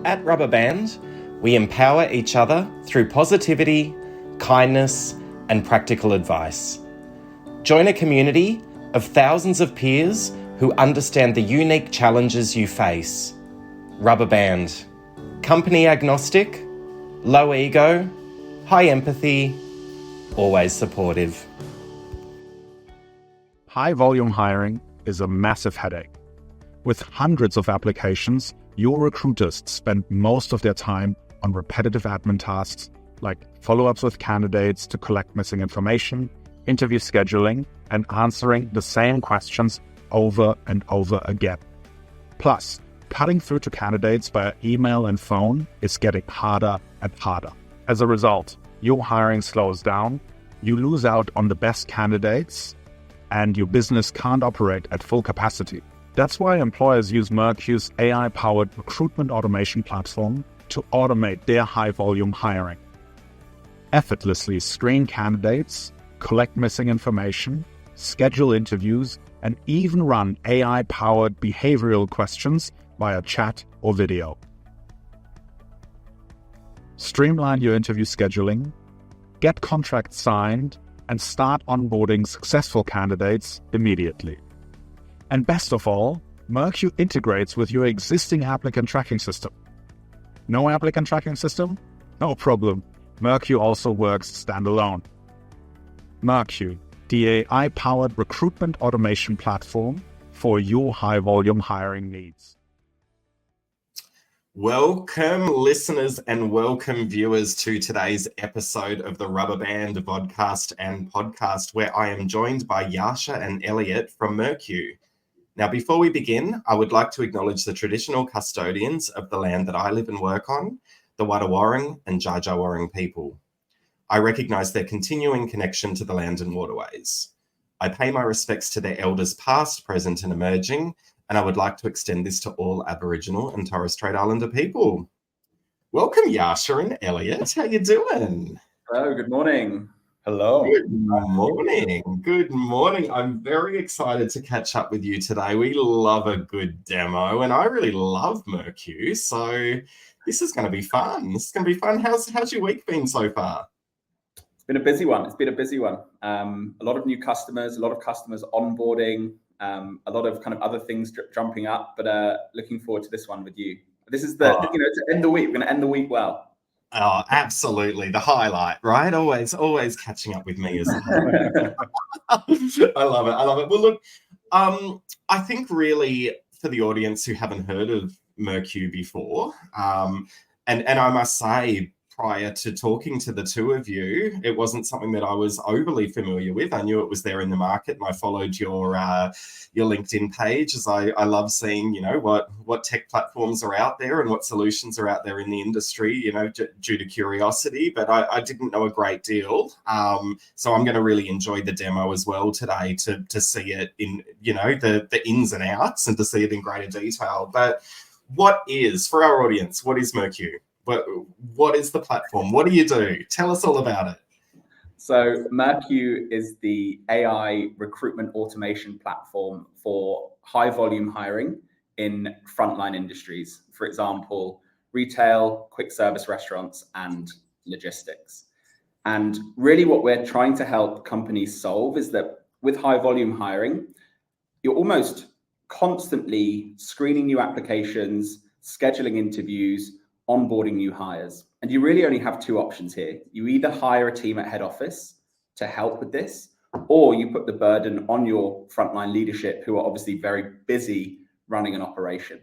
At Rubber Band, we empower each other through positivity, kindness, and practical advice. Join a community of thousands of peers who understand the unique challenges you face. Rubber Band. Company agnostic, low ego, high empathy, always supportive. High volume hiring is a massive headache. With hundreds of applications, your recruiters spend most of their time on repetitive admin tasks like follow-ups with candidates to collect missing information, interview scheduling, and answering the same questions over and over again. Plus, cutting through to candidates via email and phone is getting harder and harder. As a result, your hiring slows down, you lose out on the best candidates, and your business can't operate at full capacity. That's why employers use Mercu's AI-powered recruitment automation platform to automate their high-volume hiring. Effortlessly screen candidates, collect missing information, schedule interviews, and even run AI-powered behavioral questions via chat or video. Streamline your interview scheduling, get contracts signed, and start onboarding successful candidates immediately. And best of all, Mercu integrates with your existing applicant tracking system. No applicant tracking system? No problem. Mercu also works standalone. Mercu, the AI-powered recruitment automation platform for your high-volume hiring needs. Welcome, listeners, and welcome, viewers, to today's episode of the Rubber Band vodcast and podcast, where I am joined by Jascha and Elliott from Mercu. Now, before we begin, I would like to acknowledge the traditional custodians of the land that I live and work on, the Wadawurrung and Dja people. I recognise their continuing connection to the land and waterways. I pay my respects to their elders past, present and emerging, and I would like to extend this to all Aboriginal and Torres Strait Islander people. Welcome, Jascha and Elliott. How you doing? Hello, good morning. Hello. Good morning. Good morning. I'm very excited to catch up with you today. We love a good demo, and I really love Mercu, so this is going to be fun. How's your week been so far? It's been a busy one. A lot of new customers, a lot of customers onboarding, a lot of kind of other things jumping up, but looking forward to this one with you. This is to end the week. We're going to end the week well. Oh, absolutely. The highlight, right? Always catching up with me is I love it. Well, look, I think really for the audience who haven't heard of Mercu before, and I must say, prior to talking to the two of you, it wasn't something that I was overly familiar with. I knew it was there in the market, and I followed your LinkedIn page, as I love seeing, what tech platforms are out there and what solutions are out there in the industry, due to curiosity. But I didn't know a great deal, so I'm going to really enjoy the demo as well today to see it in the ins and outs and to see it in greater detail. But for our audience, what is Mercu? What is the platform? What do you do? Tell us all about it. So Mercu is the AI recruitment automation platform for high volume hiring in frontline industries. For example, retail, quick service restaurants, and logistics. And really what we're trying to help companies solve is that with high volume hiring, you're almost constantly screening new applications, scheduling interviews, onboarding new hires. And you really only have two options here. You either hire a team at head office to help with this, or you put the burden on your frontline leadership, who are obviously very busy running an operation.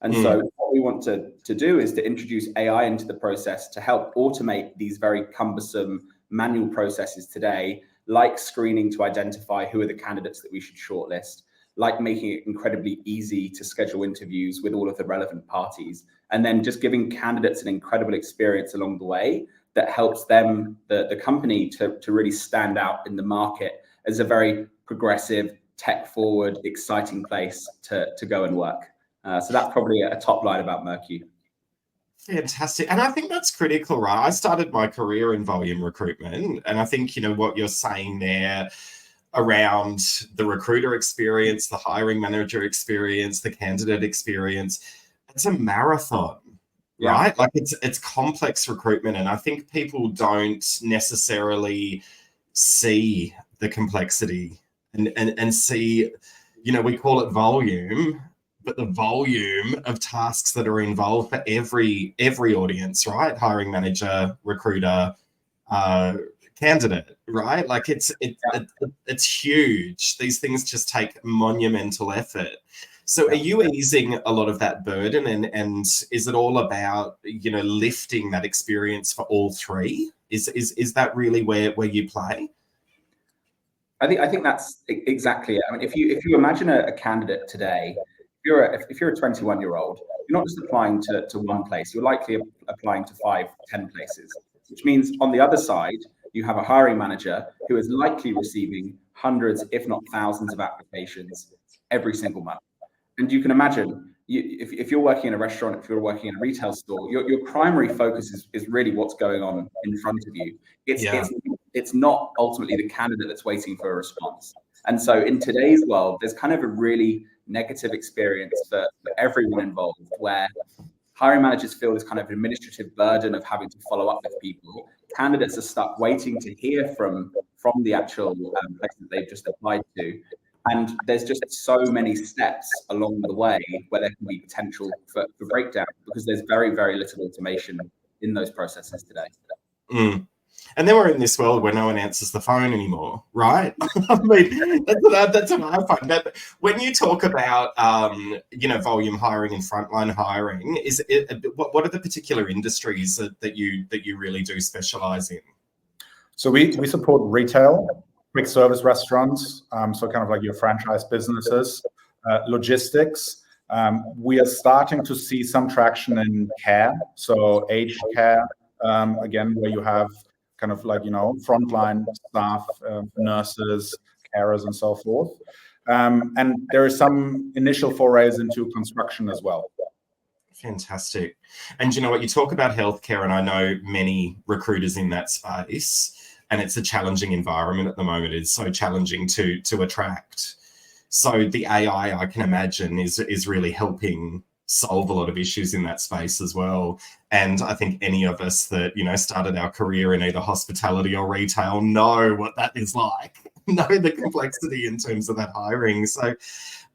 And so what we want to do is to introduce AI into the process to help automate these very cumbersome manual processes today, like screening to identify who are the candidates that we should shortlist, like making it incredibly easy to schedule interviews with all of the relevant parties, and then just giving candidates an incredible experience along the way that helps them, the company, to really stand out in the market as a very progressive, tech-forward, exciting place to go and work. So that's probably a top line about Mercu. Fantastic. And I think that's critical, right? I started my career in volume recruitment, and I think, what you're saying there around the recruiter experience, the hiring manager experience, the candidate experience, it's a marathon. right? Like it's complex recruitment, and I think people don't necessarily see the complexity and see, we call it volume, but the volume of tasks that are involved for every audience, right? Hiring manager, recruiter, candidate, right? Like it's huge. These things just take monumental effort. So are you easing a lot of that burden, and is it all about, lifting that experience for all three? Is that really where you play? I think that's exactly it. I mean, if you imagine a candidate today, if you're a 21-year-old, you're not just applying to one place, you're likely applying to 5, 10 places, which means on the other side, you have a hiring manager who is likely receiving hundreds, if not thousands of applications every single month. And you can imagine, if you're working in a restaurant, if you're working in a retail store, your primary focus is really what's going on in front of you. It's not ultimately the candidate that's waiting for a response. And so in today's world, there's kind of a really negative experience for everyone involved, where hiring managers feel this kind of administrative burden of having to follow up with people. Candidates are stuck waiting to hear from the actual place that they've just applied to. And there's just so many steps along the way where there can be potential for breakdown, because there's very, very little automation in those processes today. Mm. And then we're in this world where no one answers the phone anymore, right? I mean, that's what I find. But when you talk about, volume hiring and frontline hiring, what are the particular industries that you really do specialize in? So we support retail, quick service restaurants, so kind of like your franchise businesses, logistics. We are starting to see some traction in care, so aged care, again, where you have kind of like, frontline staff, nurses, carers, and so forth. And there is some initial forays into construction as well. Fantastic. And you know what, you talk about healthcare, and I know many recruiters in that space, and it's a challenging environment at the moment. It's so challenging to attract. So the AI, I can imagine, is really helping solve a lot of issues in that space as well. And I think any of us that, started our career in either hospitality or retail know what that is like, know the complexity in terms of that hiring. So,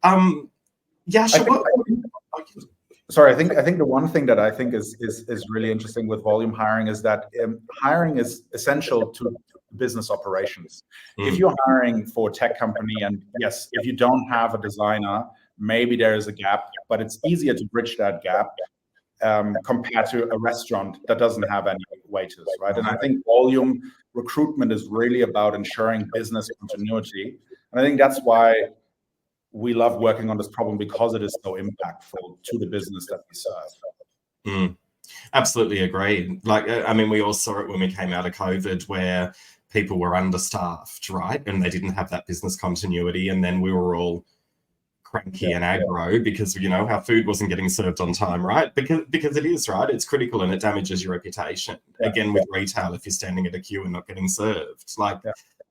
Jascha, Sorry, I think the one thing that I think is really interesting with volume hiring is that hiring is essential to business operations. If you're hiring for a tech company, and yes, if you don't have a designer, maybe there is a gap, but it's easier to bridge that gap compared to a restaurant that doesn't have any waiters, right? And I think volume recruitment is really about ensuring business continuity. And I think that's why we love working on this problem, because it is so impactful to the business that we serve. Absolutely agree. Like, I mean, we all saw it when we came out of COVID, where people were understaffed, right? And they didn't have that business continuity. And then we were all cranky and aggro because, our food wasn't getting served on time, right? Because it is, right? It's critical, and it damages your reputation. Again, with retail, if you're standing at a queue and not getting served,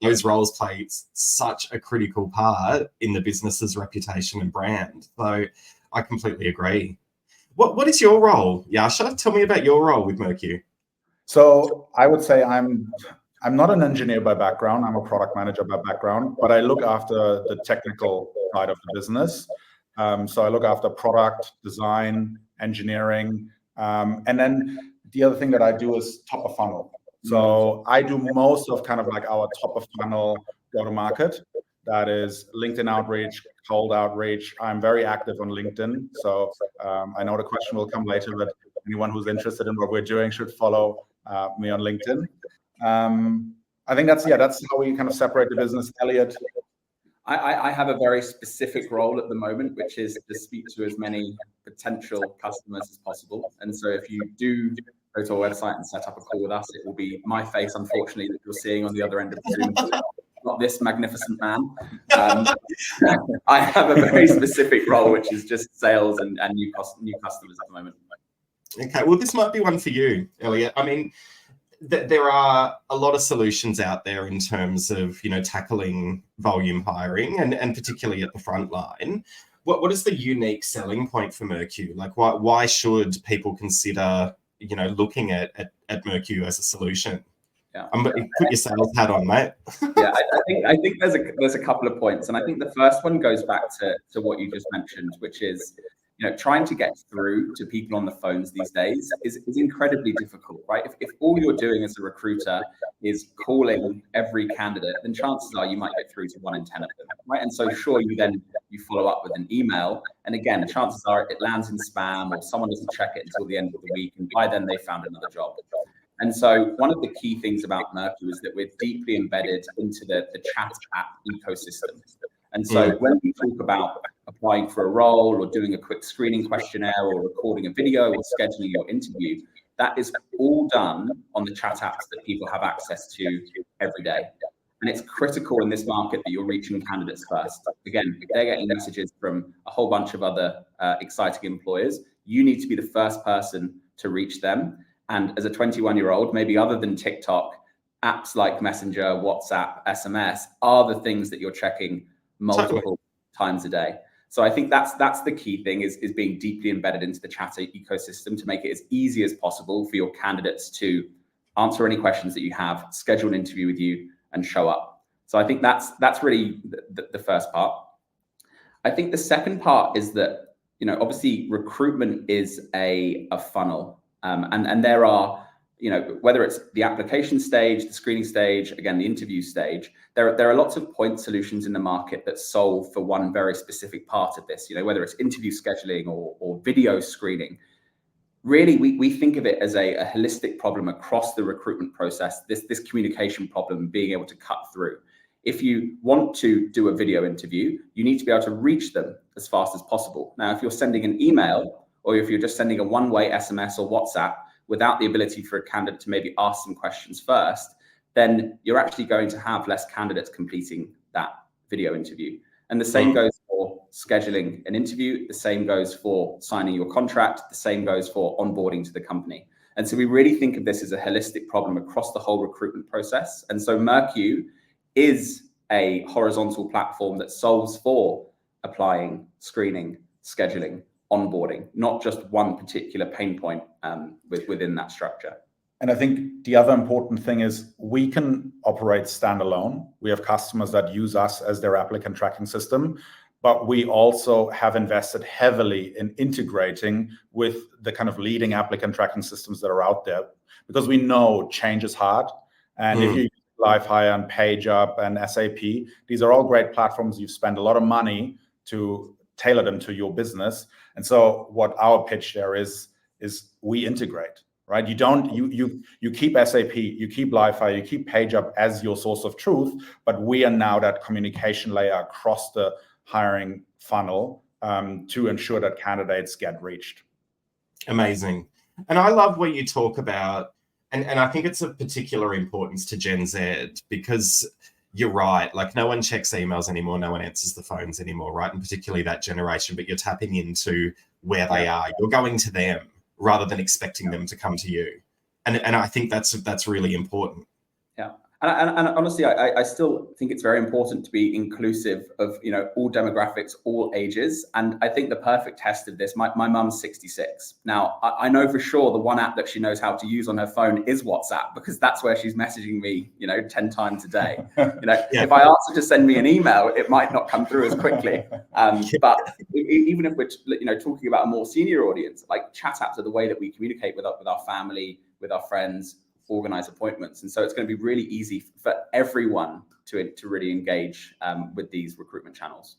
those roles play such a critical part in the business's reputation and brand. So I completely agree. What is your role, Jascha? Tell me about your role with Mercu. So I would say I'm not an engineer by background. I'm a product manager by background, but I look after the technical side of the business. So I look after product, design, engineering. And then the other thing that I do is top of funnel. So I do most of kind of like our top of funnel go-to-market. That is LinkedIn outreach, cold outreach. I'm very active on LinkedIn. So I know the question will come later, but anyone who's interested in what we're doing should follow me on LinkedIn. I think that's how we kind of separate the business. Elliott? I have a very specific role at the moment, which is to speak to as many potential customers as possible. And so if you do go to our website and set up a call with us, it will be my face, unfortunately, that you're seeing on the other end of the Zoom. Not this magnificent man. I have a very specific role, which is just sales and new customers at the moment. Okay, well, this might be one for you, Elliott. I mean, there are a lot of solutions out there in terms of, tackling volume hiring and particularly at the front line. what is the unique selling point for Mercu? Like, why should people consider, looking at Mercu as a solution? Yeah. Put your sales hat on, mate. Yeah, I think there's a couple of points, and I think the first one goes back to what you just mentioned, which is, trying to get through to people on the phones these days is incredibly difficult, right? If all you're doing as a recruiter is calling every candidate, then chances are you might get through to 1 in 10 of them, right? And so sure, you follow up with an email, and again, the chances are it lands in spam, or someone doesn't check it until the end of the week, and by then they found another job. And so one of the key things about Mercu is that we're deeply embedded into the chat app ecosystem. And so when we talk about applying for a role, or doing a quick screening questionnaire, or recording a video, or scheduling your interview, that is all done on the chat apps that people have access to every day. And it's critical in this market that you're reaching candidates first. Again, they're getting messages from a whole bunch of other exciting employers. You need to be the first person to reach them. And as a 21-year-old, maybe other than TikTok, apps like Messenger, WhatsApp, SMS are the things that you're checking multiple times a day. So I think that's the key thing, is being deeply embedded into the chat ecosystem to make it as easy as possible for your candidates to answer any questions that you have, schedule an interview with you, and show up. So I think that's really the first part. I think the second part is that, obviously recruitment is a funnel. And there are, whether it's the application stage, the screening stage, again, the interview stage, there are lots of point solutions in the market that solve for one very specific part of this, whether it's interview scheduling or video screening. Really, we think of it as a holistic problem across the recruitment process, this communication problem, being able to cut through. If you want to do a video interview, you need to be able to reach them as fast as possible. Now, if you're sending an email, or if you're just sending a one-way SMS or WhatsApp without the ability for a candidate to maybe ask some questions first, then you're actually going to have less candidates completing that video interview. And the same goes for scheduling an interview. The same goes for signing your contract. The same goes for onboarding to the company. And so we really think of this as a holistic problem across the whole recruitment process. And so Mercu is a horizontal platform that solves for applying, screening, scheduling, onboarding, not just one particular pain point within that structure. And I think the other important thing is we can operate standalone. We have customers that use us as their applicant tracking system, but we also have invested heavily in integrating with the kind of leading applicant tracking systems that are out there, because we know change is hard. And if you use LiveHire and PageUp and SAP, these are all great platforms. You've spent a lot of money to tailor them to your business. And so what our pitch there is we integrate, right? You keep SAP, you keep LiveHire, you keep PageUp as your source of truth, but we are now that communication layer across the hiring funnel to ensure that candidates get reached. Amazing. And I love where you talk about, and I think it's of particular importance to Gen Z, because you're right. Like, no one checks emails anymore. No one answers the phones anymore, right? And particularly that generation, but you're tapping into where they are. You're going to them rather than expecting them to come to you. And I think that's really important. Yeah. And honestly, I still think it's very important to be inclusive of, all demographics, all ages. And I think the perfect test of this, my mum's 66. Now, I know for sure the one app that she knows how to use on her phone is WhatsApp, because that's where she's messaging me, 10 times a day. If I ask her to send me an email, it might not come through as quickly. But even if we're, talking about a more senior audience, like chat apps are the way that we communicate with our family, with our friends, organize appointments. And so it's going to be really easy for everyone to really engage with these recruitment channels.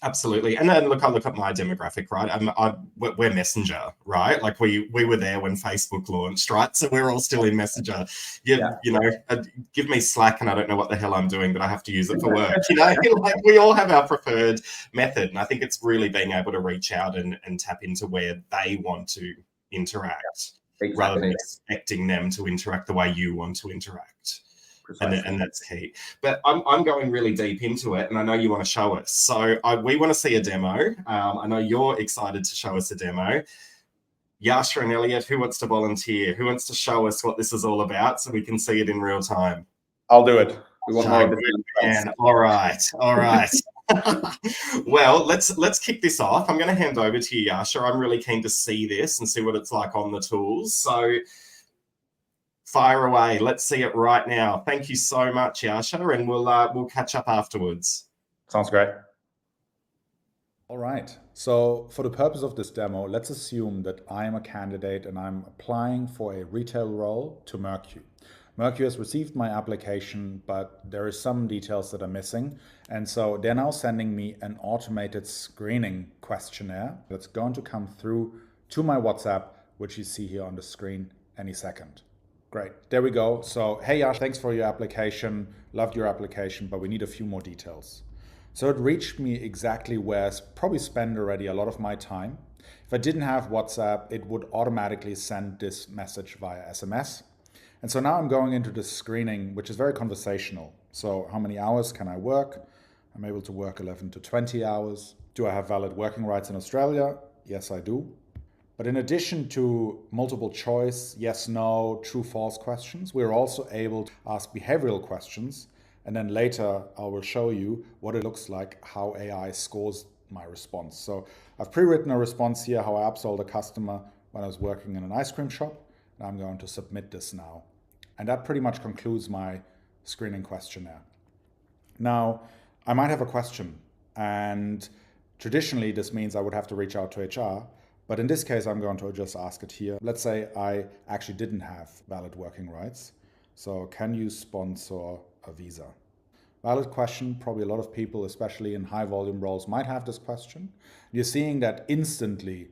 Absolutely. And then I look at my demographic, right? We're Messenger, right? Like we were there when Facebook launched, right? So we're all still in Messenger. Give me Slack and I don't know what the hell I'm doing, but I have to use it for work. Like we all have our preferred method. And I think it's really being able to reach out and tap into where they want to interact. Exactly. Rather than expecting them to interact the way you want to interact. And that's key. But I'm going really deep into it, and I know you want to show us. So we want to see a demo. I know you're excited to show us a demo. Jascha and Elliott, who wants to volunteer? Who wants to show us what this is all about so we can see it in real time? I'll do it. We want more of it. All right. Well, let's kick this off. I'm going to hand over to you, Jascha. I'm really keen to see this and see what it's like on the tools. So fire away. Let's see it right now. Thank you so much, Jascha, and we'll catch up afterwards. Sounds great. All right. So for the purpose of this demo, let's assume that I am a candidate and I'm applying for a retail role to Mercu. Mercu has received my application, but there is some details that are missing. And so they're now sending me an automated screening questionnaire that's going to come through to my WhatsApp, which you see here on the screen any second. Great. There we go. So, hey, Jascha, thanks for your application. Loved your application, but we need a few more details. So it reached me exactly where I probably spent already a lot of my time. If I didn't have WhatsApp, it would automatically send this message via SMS. And so now I'm going into the screening, which is very conversational. So how many hours can I work? I'm able to work 11 to 20 hours. Do I have valid working rights in Australia? Yes, I do. But in addition to multiple choice, yes, no, true, false questions, we're also able to ask behavioral questions. And then later, I will show you what it looks like, how AI scores my response. So I've pre-written a response here, how I upsold a customer when I was working in an ice cream shop. And I'm going to submit this now. And that pretty much concludes my screening questionnaire. Now, I might have a question. And traditionally, this means I would have to reach out to HR. But in this case, I'm going to just ask it here. Let's say I actually didn't have valid working rights. So can you sponsor a visa? Valid question. Probably a lot of people, especially in high volume roles, might have this question. You're seeing that instantly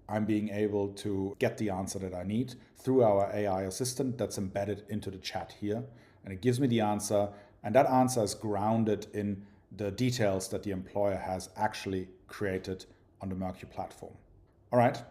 I'm being able to get the answer that I need through our AI assistant that's embedded into the chat here. And it gives me the answer. And that answer is grounded in the details that the employer has actually created on the Mercu platform. All right.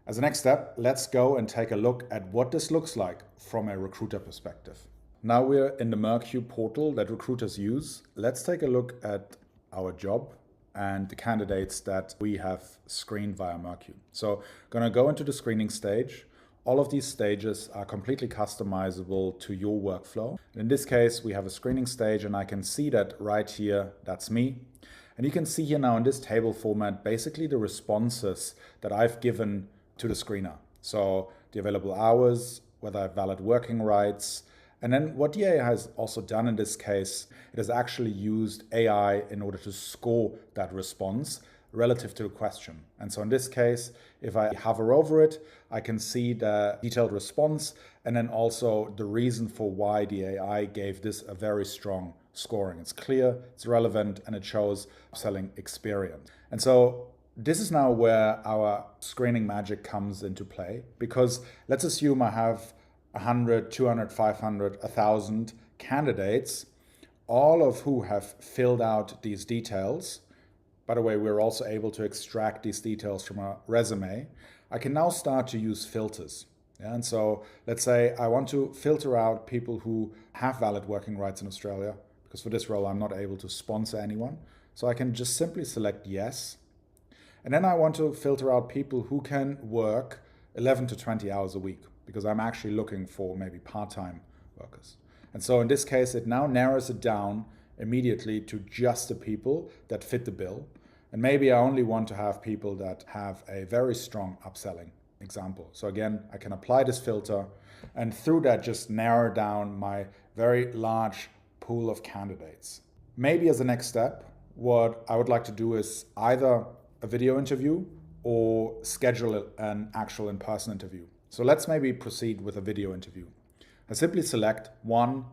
As a next step, let's go and take a look at what this looks like from a recruiter perspective. Now we're in the Mercu portal that recruiters use. Let's take a look at our job and the candidates that we have screened via Mercu. So I'm going to go into the screening stage. All of these stages are completely customizable to your workflow. In this case, we have a screening stage and I can see that right here, that's me. And you can see here now in this table format, basically the responses that I've given to the screener. So the available hours, whether I have valid working rights, and then what the AI has also done in this case, it has actually used AI in order to score that response relative to the question. And so in this case, if I hover over it, I can see the detailed response and then also the reason for why the AI gave this a very strong scoring. It's clear, it's relevant, and it shows upselling experience. And so this is now where our screening magic comes into play, because let's assume I have 100, 200, 500, 1,000 candidates, all of who have filled out these details. By the way, we're also able to extract these details from a resume. I can now start to use filters. Yeah, and so let's say I want to filter out people who have valid working rights in Australia, because for this role, I'm not able to sponsor anyone. So I can just simply select yes. And then I want to filter out people who can work 11 to 20 hours a week, because I'm actually looking for maybe part-time workers. And so in this case, it now narrows it down immediately to just the people that fit the bill. And maybe I only want to have people that have a very strong upselling example. So again, I can apply this filter and through that just narrow down my very large pool of candidates. Maybe as a next step, what I would like to do is either a video interview or schedule an actual in-person interview. So let's maybe proceed with a video interview. I simply select 1,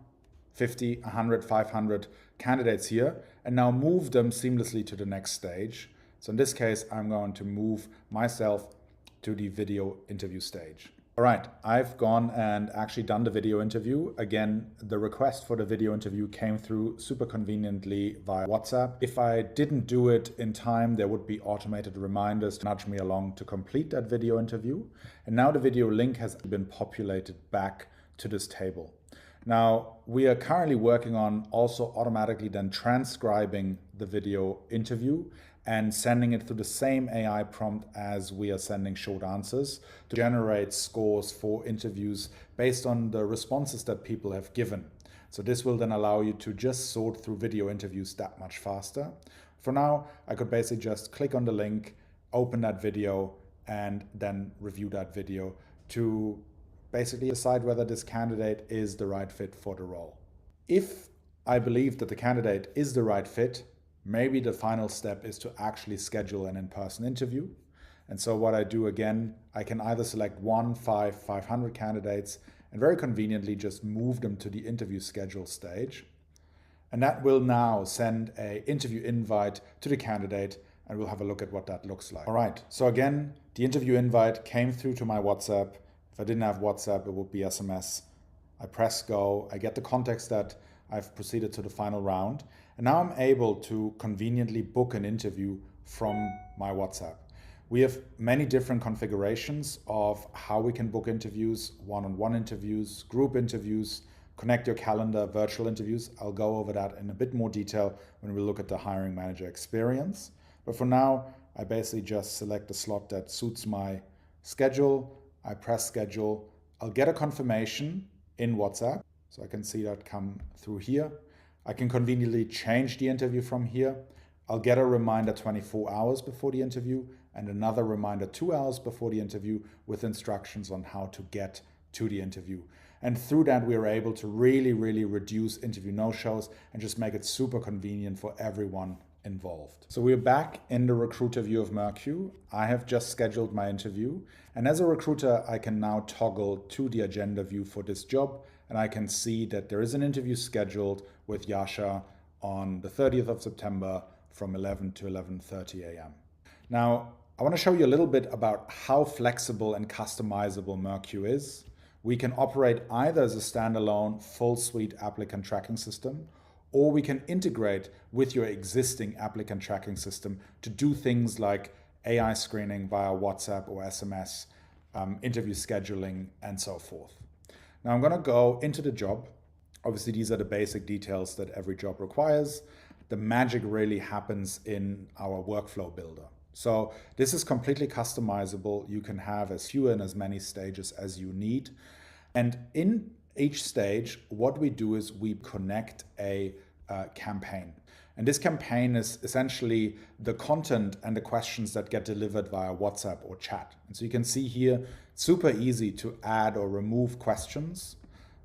50, 100, 500 candidates here and now move them seamlessly to the next stage. So in this case, I'm going to move myself to the video interview stage. All right, I've gone and actually done the video interview. Again, the request for the video interview came through super conveniently via WhatsApp. If I didn't do it in time, there would be automated reminders to nudge me along to complete that video interview. And now the video link has been populated back to this table. Now, we are currently working on also automatically then transcribing the video interview and sending it through the same AI prompt as we are sending short answers to generate scores for interviews based on the responses that people have given. So this will then allow you to just sort through video interviews that much faster. For now, I could basically just click on the link, open that video, and then review that video to basically decide whether this candidate is the right fit for the role. If I believe that the candidate is the right fit, maybe the final step is to actually schedule an in-person interview. And so what I do again, I can either select 500 candidates and very conveniently just move them to the interview schedule stage. And that will now send an interview invite to the candidate, and we'll have a look at what that looks like. All right, so again, the interview invite came through to my WhatsApp. If I didn't have WhatsApp, it would be SMS. I press go, I get the context that I've proceeded to the final round, and now I'm able to conveniently book an interview from my WhatsApp. We have many different configurations of how we can book interviews, one-on-one interviews, group interviews, connect your calendar, virtual interviews. I'll go over that in a bit more detail when we look at the hiring manager experience. But for now, I basically just select a slot that suits my schedule. I press schedule. I'll get a confirmation in WhatsApp, so I can see that come through here. I can conveniently change the interview from here. I'll get a reminder 24 hours before the interview and another reminder 2 hours before the interview with instructions on how to get to the interview. And through that, we are able to really reduce interview no-shows and just make it super convenient for everyone involved. So we're back in the recruiter view of Mercu. I have just scheduled my interview. And as a recruiter, I can now toggle to the agenda view for this job. And I can see that there is an interview scheduled with Jascha on the 30th of September from 11 to 11:30 a.m. Now, I want to show you a little bit about how flexible and customizable Mercu is. We can operate either as a standalone full suite applicant tracking system, or we can integrate with your existing applicant tracking system to do things like AI screening via WhatsApp or SMS, interview scheduling, and so forth. Now I'm going to go into the job. Obviously, these are the basic details that every job requires. The magic really happens in our workflow builder. So this is completely customizable. You can have as few and as many stages as you need. And in each stage, what we do is we connect a campaign. And this campaign is essentially the content and the questions that get delivered via WhatsApp or chat. And so you can see here, super easy to add or remove questions.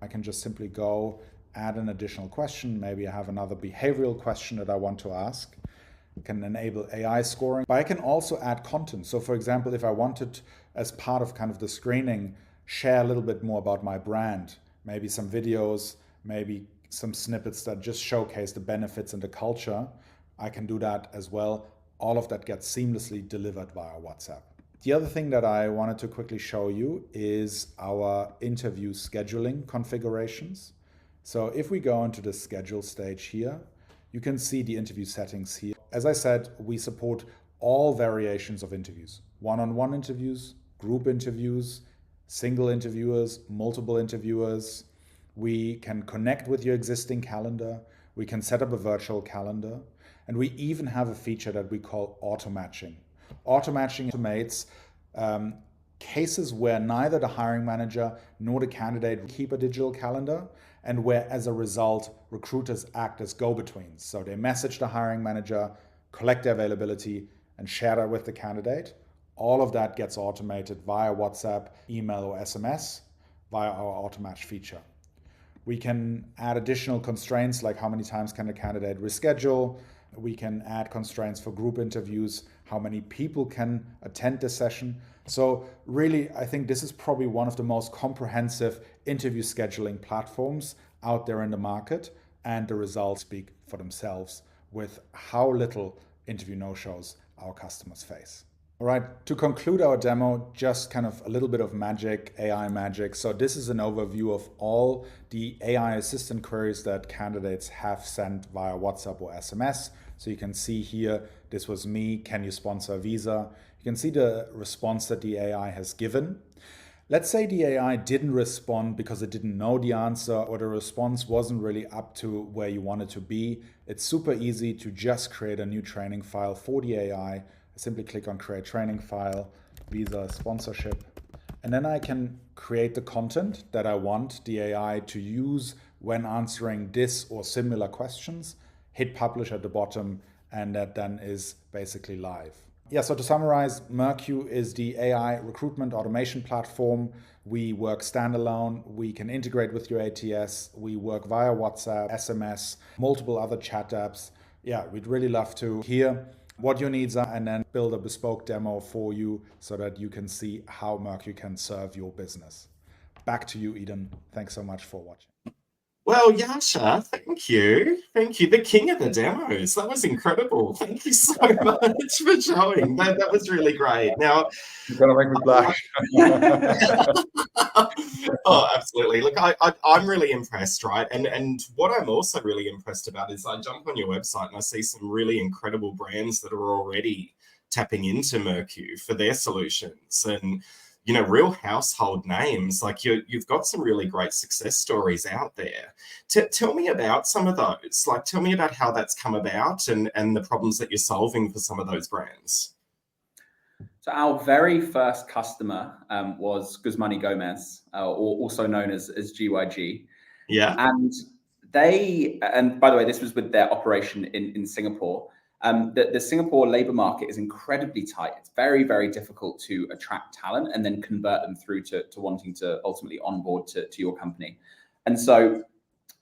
I can just simply go add an additional question. Maybe I have another behavioral question that I want to ask. I can enable AI scoring, but I can also add content. So for example, if I wanted, as part of kind of the screening, share a little bit more about my brand, maybe some videos, maybe some snippets that just showcase the benefits and the culture, I can do that as well. All of that gets seamlessly delivered via WhatsApp. The other thing that I wanted to quickly show you is our interview scheduling configurations. So if we go into the schedule stage here, you can see the interview settings here. As I said, we support all variations of interviews: one-on-one interviews, group interviews, single interviewers, multiple interviewers. We can connect with your existing calendar. We can set up a virtual calendar. And we even have a feature that we call auto-matching. Auto-matching automates cases where neither the hiring manager nor the candidate keep a digital calendar, and where, as a result, recruiters act as go-betweens. So they message the hiring manager, collect their availability, and share that with the candidate. All of that gets automated via WhatsApp, email, or SMS via our auto-match feature. We can add additional constraints, like how many times can a candidate reschedule. We can add constraints for group interviews, how many people can attend this session. So really, I think this is probably one of the most comprehensive interview scheduling platforms out there in the market, and the results speak for themselves with how little interview no-shows our customers face. All right, to conclude our demo, just kind of a little bit of magic, AI magic. So this is an overview of all the AI assistant queries that candidates have sent via WhatsApp or SMS. So you can see here, this was me, can you sponsor a visa? You can see the response that the AI has given. Let's say the AI didn't respond because it didn't know the answer, or the response wasn't really up to where you want it to be. It's super easy to just create a new training file for the AI. I simply click on create training file, visa sponsorship, and then I can create the content that I want the AI to use when answering this or similar questions, hit publish at the bottom, and that then is basically live. Yeah, so to summarize, Mercu is the AI recruitment automation platform. We work standalone. We can integrate with your ATS. We work via WhatsApp, SMS, multiple other chat apps. Yeah, we'd really love to hear what your needs are and then build a bespoke demo for you so that you can see how Mercu can serve your business. Back to you, Eden. Thanks so much for watching. Well, Jascha, thank you. Thank you. The king of the demos. That was incredible. Thank you so much for showing. That was really great. Now, you're going to make me blush. Oh, absolutely. Look, I'm really impressed, right? And what I'm also really impressed about is I jump on your website and I see some really incredible brands that are already tapping into Mercu for their solutions. And real household names. Like you've got some really great success stories out there. Tell me about some of those. Like, tell me about how that's come about and the problems that you're solving for some of those brands. So our very first customer was Guzman y Gomez, or also known as GYG. Yeah. And by the way, this was with their operation in Singapore. The Singapore labor market is incredibly tight. It's very, very difficult to attract talent and then convert them through to wanting to ultimately onboard to your company. And so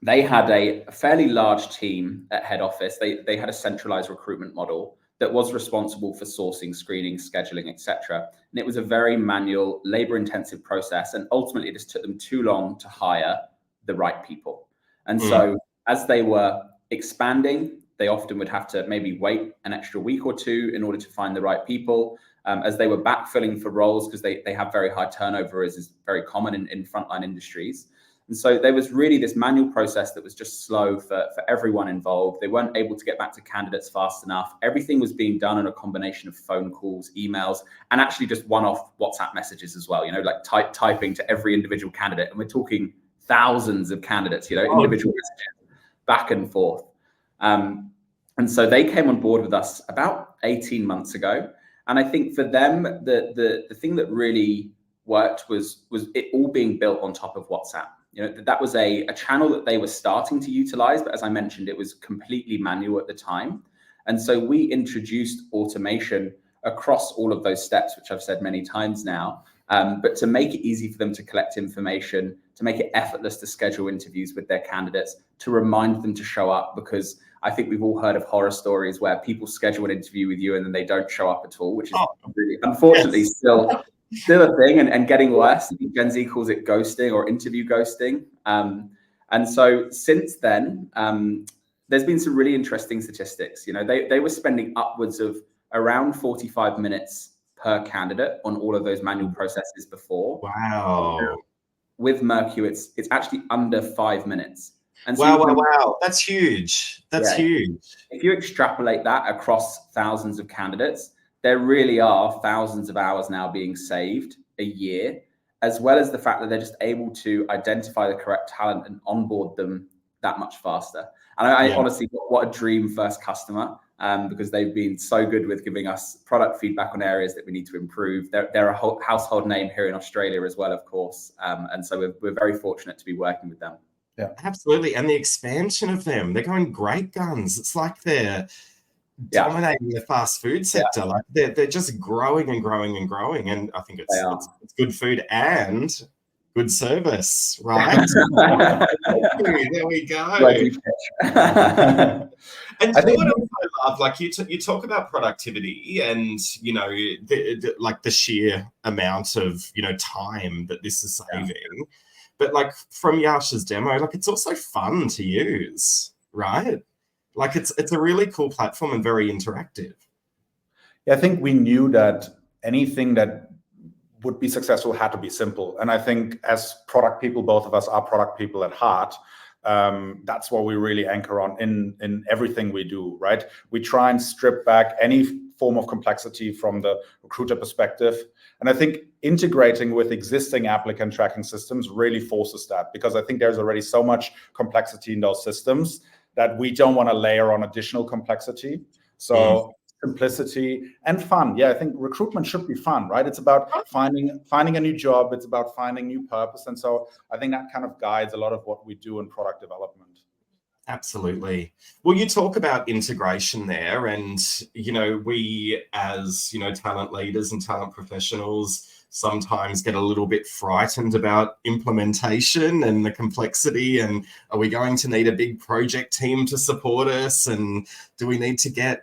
they had a fairly large team at head office. They had a centralized recruitment model that was responsible for sourcing, screening, scheduling, etc. And it was a very manual, labor-intensive process. And ultimately, it just took them too long to hire the right people. And so as they were expanding, they often would have to maybe wait an extra week or two in order to find the right people. As they were backfilling for roles, because they have very high turnover, as is very common in frontline industries. And so there was really this manual process that was just slow for everyone involved. They weren't able to get back to candidates fast enough. Everything was being done in a combination of phone calls, emails, and actually just one-off WhatsApp messages as well, like typing to every individual candidate. And we're talking thousands of candidates, individual messages back and forth. And so they came on board with us about 18 months ago. And I think for them, the thing that really worked was it all being built on top of WhatsApp. That was a channel that they were starting to utilize, but as I mentioned, it was completely manual at the time. And so we introduced automation across all of those steps, which I've said many times now, but to make it easy for them to collect information, to make it effortless to schedule interviews with their candidates, to remind them to show up, because I think we've all heard of horror stories where people schedule an interview with you and then they don't show up at all, which is really, unfortunately, still a thing and getting worse. Gen Z calls it ghosting or interview ghosting. And so since then, there's been some really interesting statistics. They were spending upwards of around 45 minutes per candidate on all of those manual processes before. Wow. With Mercu, it's actually under 5 minutes. And so wow. That's huge. That's huge. If you extrapolate that across thousands of candidates, there really are thousands of hours now being saved a year, as well as the fact that they're just able to identify the correct talent and onboard them that much faster. And I honestly, what a dream first customer, because they've been so good with giving us product feedback on areas that we need to improve. They're a household name here in Australia as well, of course. And so we're very fortunate to be working with them. Yeah, absolutely. And the expansion of them, they're going great guns. It's like they're dominating the fast food sector. Like they're just growing and growing and growing. And I think it's good food and good service, right? There we go. And I think what I love, like you talk about productivity and the sheer amount of time that this is saving. But like from Jascha's demo, like it's also fun to use, right? Like it's a really cool platform and very interactive. Yeah, I think we knew that anything that would be successful had to be simple. And I think as product people, both of us are product people at heart. That's what we really anchor on in everything we do, right? We try and strip back any form of complexity from the recruiter perspective. And I think integrating with existing applicant tracking systems really forces that, because I think there's already so much complexity in those systems that we don't want to layer on additional complexity. So simplicity and fun. Yeah, I think recruitment should be fun, right? It's about finding a new job. It's about finding new purpose. And so I think that kind of guides a lot of what we do in product development. Absolutely. Well, you talk about integration there, and we as talent leaders and talent professionals sometimes get a little bit frightened about implementation and the complexity, and are we going to need a big project team to support us, and do we need to get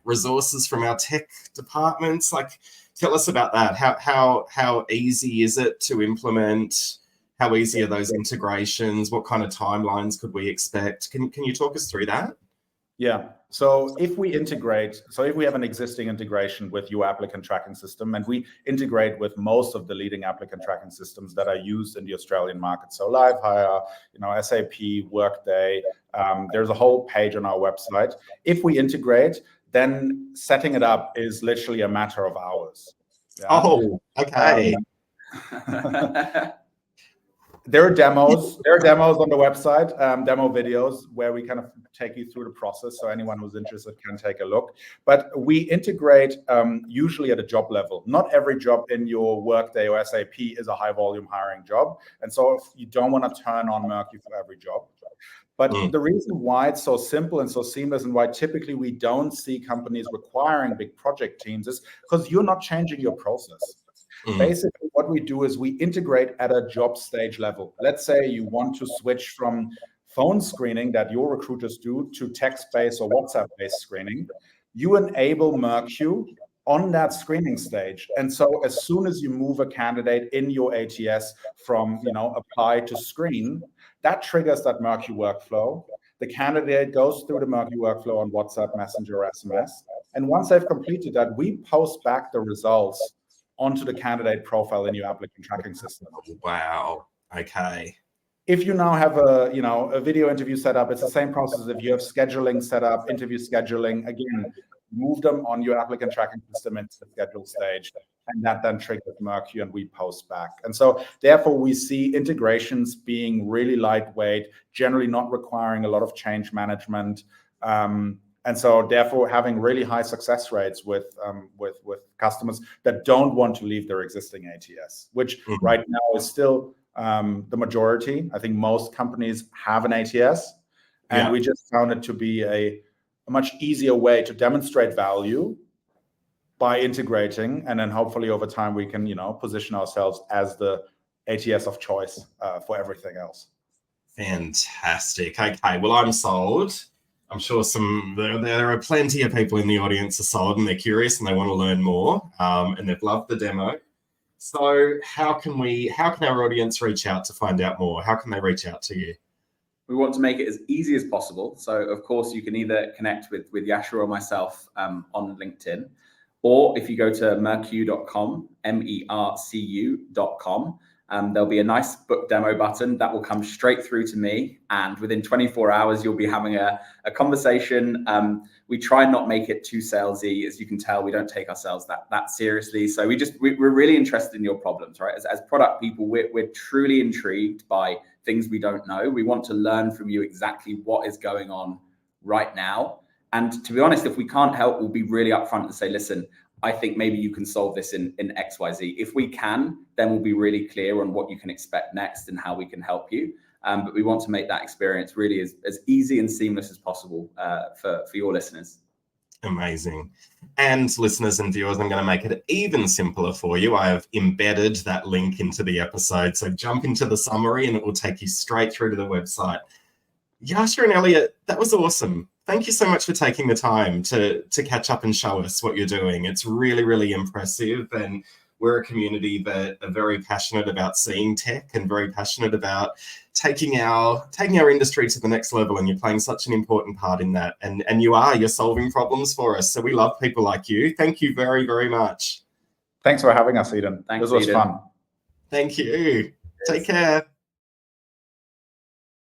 resources from our tech departments? Like, tell us about that. How easy is it to implement? How easy are those integrations? What kind of timelines could we expect? Can you talk us through that? Yeah. So if we have an existing integration with your applicant tracking system, and we integrate with most of the leading applicant tracking systems that are used in the Australian market, so LiveHire, SAP, Workday, there's a whole page on our website. If we integrate, then setting it up is literally a matter of hours. Yeah? Oh, okay. There are demos. There are demos on the website, demo videos where we kind of take you through the process. So anyone who's interested can take a look. But we integrate usually at a job level. Not every job in your Workday or SAP is a high volume hiring job. And so if you don't want to turn on Mercu for every job. But the reason why it's so simple and so seamless, and why typically we don't see companies requiring big project teams, is because you're not changing your process. Basically, what we do is we integrate at a job stage level. Let's say you want to switch from phone screening that your recruiters do to text-based or WhatsApp-based screening. You enable Mercu on that screening stage. And so as soon as you move a candidate in your ATS from apply to screen, that triggers that Mercu workflow. The candidate goes through the Mercu workflow on WhatsApp, Messenger, or SMS. And once they've completed that, we post back the results onto the candidate profile in your applicant tracking system. Wow. Okay. If you now have a video interview set up, it's the same process. If you have scheduling set up, interview scheduling, again, move them on your applicant tracking system into the schedule stage, and that then triggers Mercu and we post back. And so therefore we see integrations being really lightweight, generally not requiring a lot of change management. And so therefore having really high success rates with customers that don't want to leave their existing ATS, which right now is still the majority. I think most companies have an ATS, and we just found it to be a much easier way to demonstrate value by integrating, and then hopefully over time we can position ourselves as the ATS of choice for everything else. Fantastic. Okay, well, I'm sold. I'm sure there are plenty of people in the audience are sold, and they're curious and they want to learn more, and they've loved the demo. So how can our audience reach out to find out more? How can they reach out to you? We want to make it as easy as possible. So of course you can either connect with Jascha or myself on LinkedIn, or if you go to mercu.com, mercu.com, there'll be a nice book demo button that will come straight through to me, and within 24 hours you'll be having a conversation. We try not make it too salesy. As you can tell, we don't take ourselves that seriously. So we're really interested in your problems, right? As product people, we're truly intrigued by things we don't know. We want to learn from you exactly what is going on right now. And to be honest, if we can't help, we'll be really upfront and say, listen, I think maybe you can solve this in XYZ. If we can, then we'll be really clear on what you can expect next and how we can help you. But we want to make that experience really as easy and seamless as possible for your listeners. Amazing. And listeners and viewers, I'm going to make it even simpler for you. I have embedded that link into the episode. So jump into the summary and it will take you straight through to the website. Jascha and Elliott, that was awesome. Thank you so much for taking the time to catch up and show us what you're doing. It's really, really impressive. And we're a community that are very passionate about seeing tech and very passionate about taking our industry to the next level. And you're playing such an important part in that. And you're solving problems for us. So we love people like you. Thank you very, very much. Thanks for having us, Eden. Thanks, this was Eden. fun. Thank you. Take care.